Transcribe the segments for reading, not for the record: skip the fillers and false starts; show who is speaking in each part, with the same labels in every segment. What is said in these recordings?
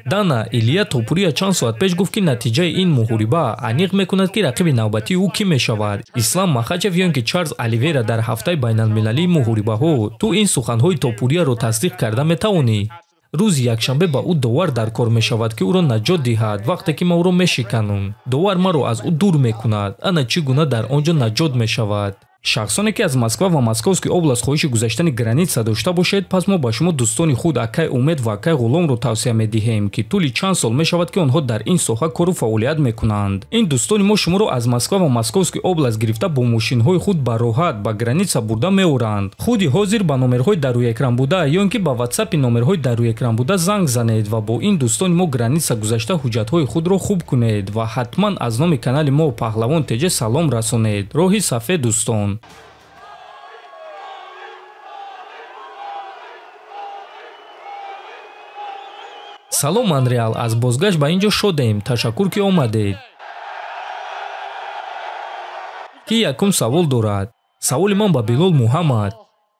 Speaker 1: Дана Илия Топурия чанд соат пеш гуфт ки натиҷаи ин муҳориба аниқ мекунад ки рақиби навбатии ӯ кӣ мешавад. Ислам Махачев ё ин ки Чарлз Оливера дар ҳафтаи байналмилалии муҳорибаҳо. Ту ин суханҳои Топурияро тасдиқ карда метавонӣ? рӯзи якшанбе ба ӯ довар дар кор мешавад ки ӯро наҷот диҳад вақте ки мо ӯро мешиканем. Довар маро аз ӯ дур мекунад. Ана чӣ гуна дар он ҷо наҷот мешавад. шахсоне ки аз Москва ва Московский област хоҳиши гузаштани граница дошта бошед, пас мо ба шумо дӯстони худ Акай Умед ва Акай Ғуломро тавсия медиҳем ки тӯли чанд сол мешавад ки онҳо дар ин соҳа кору фаъолият мекунанд. Ин дӯстони мо шуморо аз Москва ва Московский област гирифта бо мошинҳои худ ба роҳат ба граница бурда меоранд. худи ҳозир ба номерҳои дар рӯи экран буда ё ин ки ба WhatsApp-и номерҳои дар рӯи экран буда занг занед ва бо ин дӯстони мо граница гузашта ҳуҷҷатҳои худро хуб кунед ва ҳатман аз номи канали мо Паҳлавон ТЖ салом расонед. роҳи сафед дӯстон. салом Монреал, аз бозгашт ба ин ҷо шодем. Ташаккур ки омадед. ки якум савол дорад? Саволи ман ба Билол Муҳаммад.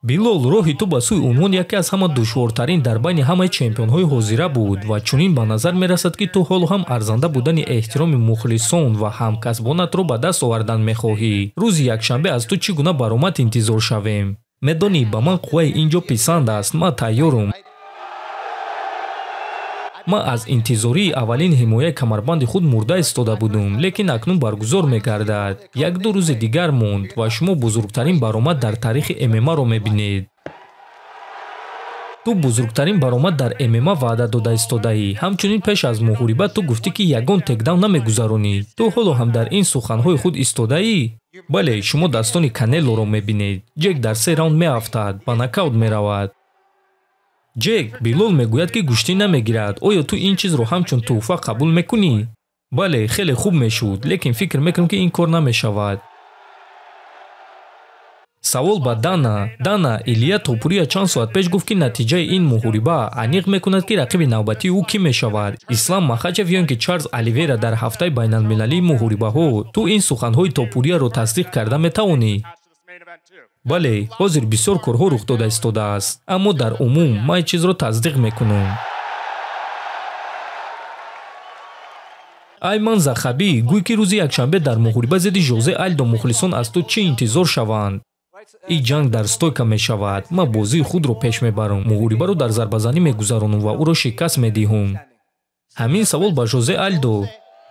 Speaker 1: Билол, роҳи ту ба сӯи унвон яке аз ҳама душвортарин дар байни ҳамаи чемпионҳои ҳозира буд ва чунин ба назар мерасад ки ту ҳоло ҳам арзанда будани эҳтироми мухлисон ва ҳамкасбонатро ба даст овардан мехоҳӣ. рӯзи якшанбе аз ту чӣ гуна баромад интизор шавем? медонӣ, ба ман қувваи ин ҷо писанд аст. ман тайёрам. ман аз интизории аввалин ҳимояи камарбанди худ мурда истода будам, лекин акнун баргузор мегардад. як-ду рӯзи дигар монд ва шумо бузургтарин баромад дар таърихи ММА-ро мебинед. ту бузургтарин баромад дар ММА ваъда дода истодаӣ. ҳамчунин пеш аз муҳориба ту гуфтӣ ки ягон текдаун намегузаронӣ. ту ҳоло ҳам дар ин суханҳои худ истодаӣ? бале, шумо дастони Канелоро мебинед. Ҷек дар 3 раунд меафтад, ба нокаут меравад. Ҷек, Билол мегӯяд ки гӯштӣ намегирад. оё ту ин чизро ҳамчун тӯҳфа қабул мекунӣ? бале, хеле хуб мешуд, лекин фикр мекунам ки ин кор намешавад. савол ба Дана. Дана Илия Топурия чанд соат пеш гуфт ки натиҷаи ин муҳориба аниқ мекунад ки рақиби навбатии ӯ кӣ мешавад. Ислам Махачев ё ин ки Чарлз Оливера дар ҳафтаи байналмилалии муҳорибаҳо. ту ин суханҳои Топурияро тасдиқ карда метавонӣ? бале, ҳозир бисёр корҳо рух дода истодааст, аммо дар умум ман ин чизро тасдиқ мекунам. Айман Захабӣ гӯй ки рӯзи якшанбе дар муҳориба зидди Жозе Альдо мухлисон аз ту чӣ интизор шаванд? ин ҷанг дар стойка мешавад. ман бозии худро пеш мебарам, муҳорибаро дар зарбазанӣ мегузаронам ва ӯро шикаст медиҳам. ҳамин савол ба Жозе Альдо.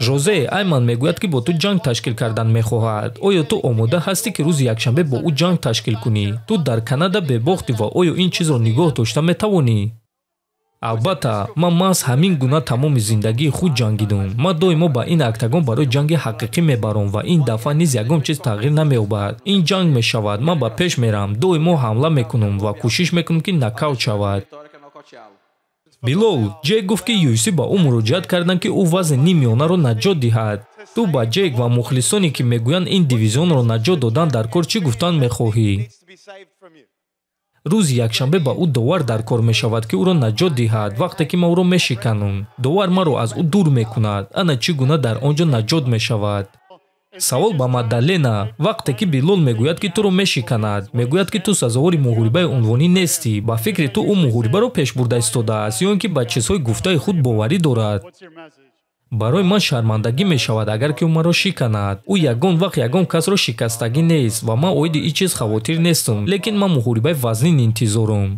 Speaker 1: Жозе, Айман мегӯяд ки бо ту ҷанг ташкил кардан мехоҳад. оё ту омода ҳастӣ ки рӯзи якшанбе бо ӯ ҷанг ташкил кунӣ? ту дар Канада бебохтӣ ва оё ин чизро нигоҳ дошта метавонӣ? албатта, ман маҳз ҳамин гуна тамоми зиндагии худ ҷангидам. ман доимо ба ин актагон барои ҷанги ҳақиқӣ мебарам ва ин дафъа низ ягон чиз тағйир намеёбад. ин ҷанг мешавад, ман ба пеш мерам, доимо ҳамла мекунам ва кӯшиш мекунам ки нокаут шавад. Билол, Ҷек гуфт ки UFC ба ӯ муроҷиат кардан ки ӯ вазни нимёнаро наҷот диҳад. ту ба Ҷек ва мухлисоне ки мегӯянд ин дивизионро наҷот додан дар кор чӣ гуфтан мехоҳӣ? рӯзи якшанбе ба ӯ довар дар кор мешавад ки ӯро наҷот диҳад вақте ки мо ӯро мешиканем. довар маро аз ӯ дур мекунад. ана чӣ гуна дар он ҷо наҷот мешавад? савол ба Мадалена. вақте ки Билол мегӯяд ки туро мешиканад, мегӯяд ки ту сазовори муҳорибаи унвонӣ нестӣ, ба фикри ту ӯ муҳорибаро пеш бурда истодааст ё ин ки ба чизҳои гуфтаи худ боварӣ дорад? барои ман шармандагӣ мешавад агар ки ӯ маро шиканад. ӯ ягон вақт ягон касро шикастагӣ нест ва ман оиди ин чиз хавотир нестам, лекин ман муҳорибаи вазнин интизорам.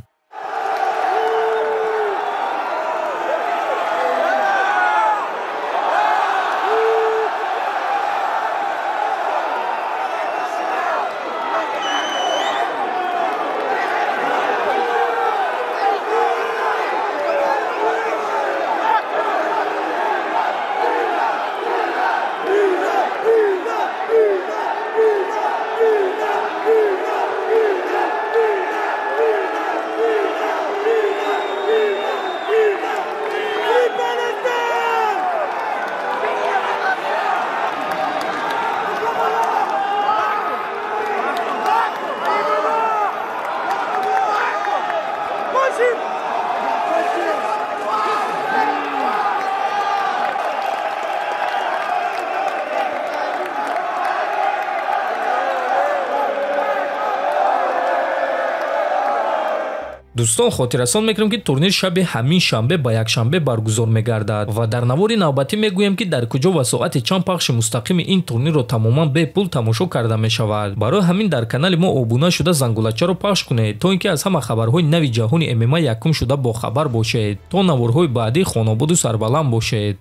Speaker 1: дӯстон, хотиррасон мекунем ки турнир шаби ҳамин шанбе ба якшанбе баргузор мегардад ва дар навори навбатӣ мегӯем ки дар куҷо ва соати чанд пахши мустақими ин турнирро тамоман бепул тамошо карда мешавад. Барои ҳамин дар канали мо обуна шуда зангулачаро пахш кунед, то ин ки аз ҳама хабарҳои нави ҷаҳони ММА якум шуда бохабар бошед. То наворҳои баъдӣ хонободу сарбаланд бошед.